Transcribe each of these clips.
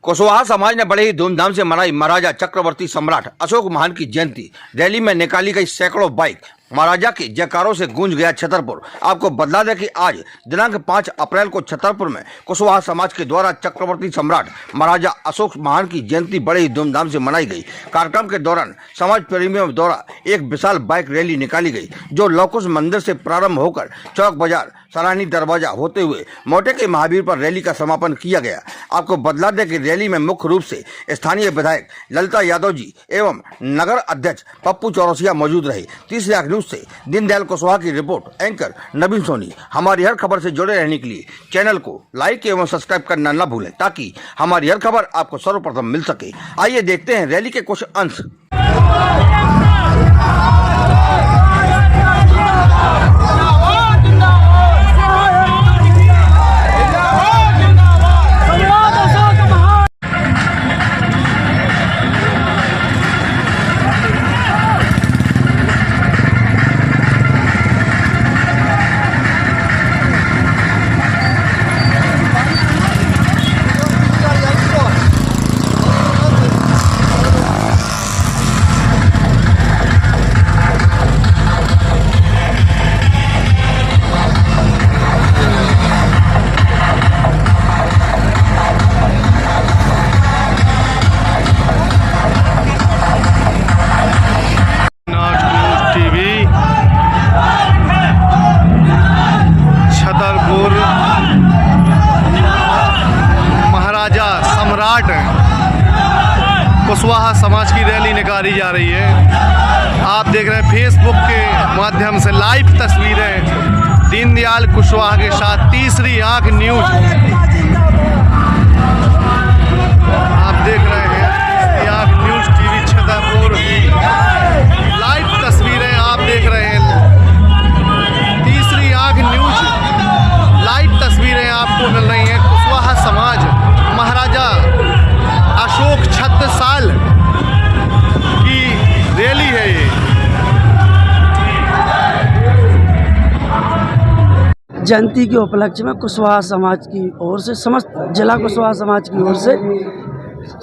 कुशवाहा समाज ने बड़े ही धूमधाम से मनाई महाराजा चक्रवर्ती सम्राट अशोक महान की जयंती। रैली में निकाली गई सैकड़ों बाइक। महाराजा के जयकारों से गूंज गया छतरपुर। आपको बदला दें कि आज दिनांक 5 अप्रैल को छतरपुर में कुशवाहा समाज के द्वारा चक्रवर्ती सम्राट महाराजा अशोक महान की जयंती बड़े ही धूमधाम से मनाई गई। कार्यक्रम के दौरान समाज प्रेमियों द्वारा एक विशाल बाइक रैली निकाली गई, जो लवकुश मंदिर से प्रारंभ होकर चौक बाजार सराहनी दरवाजा होते हुए मोटे के महावीर पर रैली का समापन किया गया। आपको बदला दें कि रैली में मुख्य रूप से स्थानीय विधायक ललिता यादव जी एवं नगर अध्यक्ष पप्पू चौरसिया मौजूद रहे। 30 लाख न्यूज से दीनदयाल कुशवाहा की रिपोर्ट। एंकर नवीन सोनी। हमारी हर खबर से जुड़े रहने के लिए चैनल को लाइक एवं सब्सक्राइब करना न भूलें, ताकि हमारी हर खबर आपको सर्वप्रथम मिल सके। आइए देखते हैं रैली के कुछ अंश। महाराजा सम्राट कुशवाहा समाज की रैली निकाली जा रही है। आप देख रहे हैं फेसबुक के माध्यम से लाइव तस्वीरें दीनदयाल कुशवाहा के साथ तीसरी आंख न्यूज। आप देख रहे हैं तीसरी आंख न्यूज टीवी छतरपुर। लाइव तस्वीरें आप देख रहे हैं। तीसरी आंख न्यूज लाइव तस्वीरें आपको मिल रही हैं। कुशवाहा समाज महाराजा अशोक 36 साल की रैली है ये। जयंती के उपलक्ष्य में कुशवाहा समाज की ओर से, समस्त जिला कुशवाहा समाज की ओर से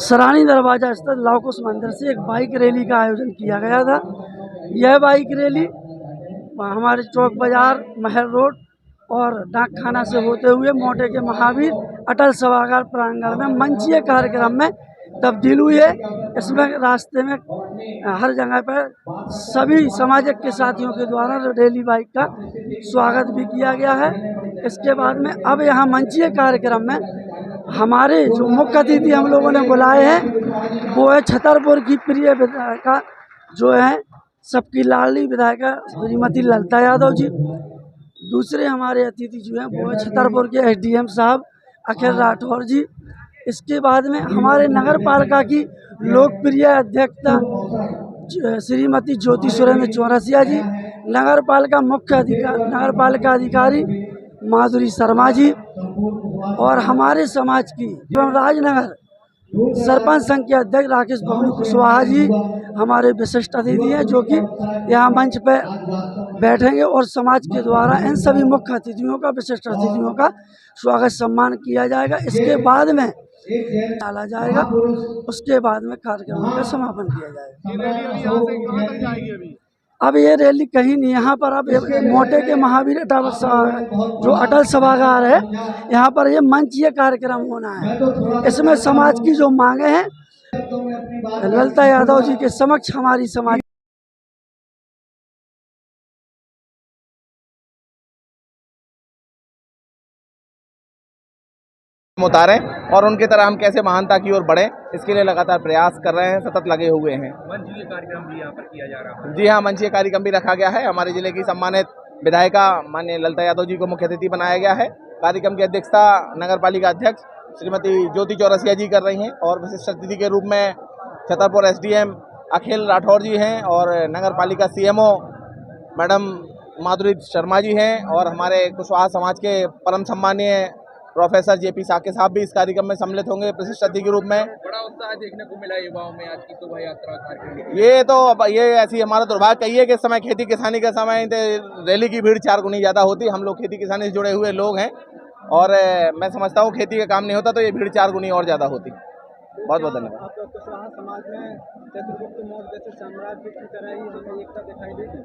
सराहनी दरवाजा स्थित लवकुश मंदिर से एक बाइक रैली का आयोजन किया गया था। यह बाइक रैली हमारे चौक बाजार, महल रोड और डाक खाना से होते हुए मोटे के महावीर अटल सभागार प्रांगण में मंचीय कार्यक्रम में तब्दील हुई है। इसमें रास्ते में हर जगह पर सभी समाज के साथियों के द्वारा रैली बाइक का स्वागत भी किया गया है। इसके बाद में अब यहाँ मंचीय कार्यक्रम में हमारे जो मुख्य अतिथि हम लोगों ने बुलाए हैं वो है छतरपुर की प्रिय विधायिका, जो है सबकी लाडली विधायिका श्रीमती ललिता यादव जी। दूसरे हमारे अतिथि जो हैं वो है छतरपुर के एसडीएम साहब अखिल राठौर जी। इसके बाद में हमारे नगर पालिका की लोकप्रिय अध्यक्षा श्रीमती ज्योति सुरेंद्र चौरसिया जी, नगर पालिका अधिकारी माधुरी शर्मा जी और हमारे समाज की एवं राजनगर सरपंच संघ के अध्यक्ष राकेश कुशवाहा जी हमारे विशिष्ट अतिथि हैं, जो कि यहाँ मंच पर बैठेंगे और समाज के द्वारा इन सभी मुख्य अतिथियों का, विशिष्ट अतिथियों का स्वागत सम्मान किया जाएगा। इसके बाद में डाला जाएगा, उसके बाद में कार्यक्रम का समापन किया जाएगा। अब ये रैली कहीं नहीं, यहाँ पर अब मोटे के महावीर जो अटल सभागार है, यहाँ पर ये मंचीय कार्यक्रम होना है। इसमें समाज की जो मांगे हैं ललिता यादव जी के समक्ष हमारी समाज उतारें और उनकी तरह हम कैसे महानता की ओर बढ़ें, इसके लिए लगातार प्रयास कर रहे हैं, सतत लगे हुए हैं। मंचीय कार्यक्रम भी यहाँ पर किया जा रहा है। जी हाँ, मंचीय कार्यक्रम भी रखा गया है। हमारे जिले की सम्मानित विधायिका माननीय ललिता यादव जी को मुख्य अतिथि बनाया गया है। कार्यक्रम की अध्यक्षता नगर पालिका अध्यक्ष श्रीमती ज्योति चौरसिया जी कर रही हैं और विशिष्ट अतिथि के रूप में छतरपुर एसडीएम अखिल राठौर जी हैं और नगर पालिका सीएमओ मैडम माधुरी शर्मा जी हैं और हमारे कुशवाहा समाज के परम सम्मानीय प्रोफेसर जेपी साके साहब भी इस कार्यक्रम में सम्मिलित होंगे प्रशिष्ट अतिथि के रूप में। बड़ा उत्साह देखने को मिला युवाओं में आज की शोभा यात्रा कार्यक्रम। ये तो ये ऐसी हमारा दुर्भाग्य कहिए कि इस समय खेती किसानी का समय रैली की भीड़ 4 गुनी ज़्यादा होती। हम लोग खेती किसानी से जुड़े हुए लोग हैं और मैं समझता हूँ खेती का काम नहीं होता तो ये भीड़ 4 गुनी और ज़्यादा होती। बहुत बहुत धन्यवाद। आपका कुशवाहा समाज में चंद्रगुप्त मौर्य जैसे साम्राज्य की तरह ही हमें एकता दिखाई देती।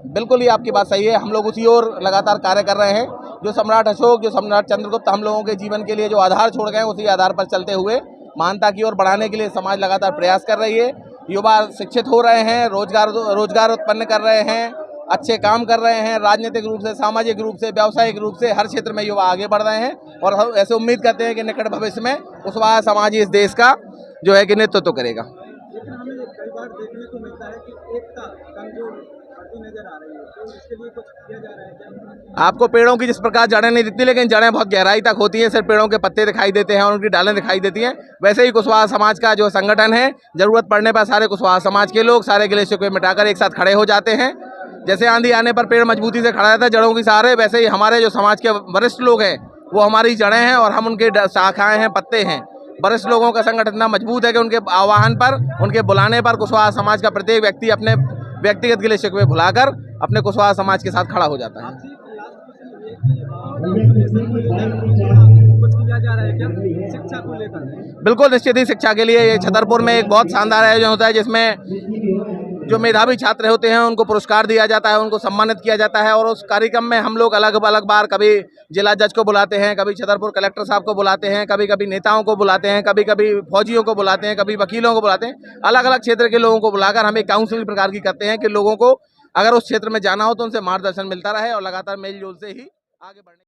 बिल्कुल ये आपकी बात सही है। हम लोग उसी ओर लगातार कार्य कर रहे हैं। जो सम्राट अशोक, जो सम्राट चंद्रगुप्त हम लोगों के जीवन के लिए जो आधार छोड़ गए हैं, उसी आधार पर चलते हुए महानता की ओर बढ़ाने के लिए समाज लगातार प्रयास कर रही है। युवा शिक्षित हो रहे हैं, रोजगार उत्पन्न कर रहे हैं, अच्छे काम कर रहे हैं, राजनीतिक रूप से, सामाजिक रूप से, व्यावसायिक रूप से हर क्षेत्र में युवा आगे बढ़ रहे हैं और हम ऐसे उम्मीद करते हैं कि निकट भविष्य में कुशवाहा समाज ही इस देश का जो है कि नेतृत्व करेगा। लेकिन हमें कई बार देखने को मिलता है कि एकता कमजोर बढ़ती नजर आ रही है, तो इसके लिए कुछ किया जा रहा है क्या? आपको पेड़ों की जिस प्रकार जड़ें नहीं दिखती, लेकिन जड़ें बहुत गहराई तक होती हैं, सिर्फ पेड़ों के पत्ते दिखाई देते हैं और उनकी डालें दिखाई देती हैं, वैसे ही कुशवाहा समाज का जो संगठन है, जरूरत पड़ने पर सारे कुशवाहा समाज के लोग सारे गिले शिकवे मिटाकर एक साथ खड़े हो जाते हैं। जैसे आंधी आने पर पेड़ मजबूती से खड़ा रहता है जड़ों की सहारे, वैसे ही हमारे जो समाज के वरिष्ठ लोग हैं वो हमारी जड़ें हैं और हम उनके शाखाएं हैं, पत्ते हैं। वरिष्ठ लोगों का संगठन इतना मजबूत है कि उनके आह्वान पर, उनके बुलाने पर कुशवाहा समाज का प्रत्येक व्यक्ति अपने व्यक्तिगत गिले शिकवे भुलाकर अपने कुशवाहा समाज के साथ खड़ा हो जाता है। कुछ किया जा रहा है क्या शिक्षा को लेकर? बिल्कुल, निश्चित ही शिक्षा के लिए ये छतरपुर में एक बहुत शानदार आयोजन होता है, जिसमें जो मेधावी छात्र होते हैं उनको पुरस्कार दिया जाता है, उनको सम्मानित किया जाता है। और उस कार्यक्रम में हम लोग अलग अलग बार कभी जिला जज को बुलाते हैं, कभी छतरपुर कलेक्टर साहब को बुलाते हैं, कभी कभी नेताओं को बुलाते हैं, कभी कभी फौजियों को बुलाते हैं, कभी वकीलों को बुलाते हैं। अलग अलग क्षेत्र के लोगों को बुलाकर हम एक काउंसलिंग प्रकार की करते हैं कि लोगों को अगर उस क्षेत्र में जाना हो तो उनसे मार्गदर्शन मिलता रहे और लगातार मेल जोल से ही आगे बढ़ने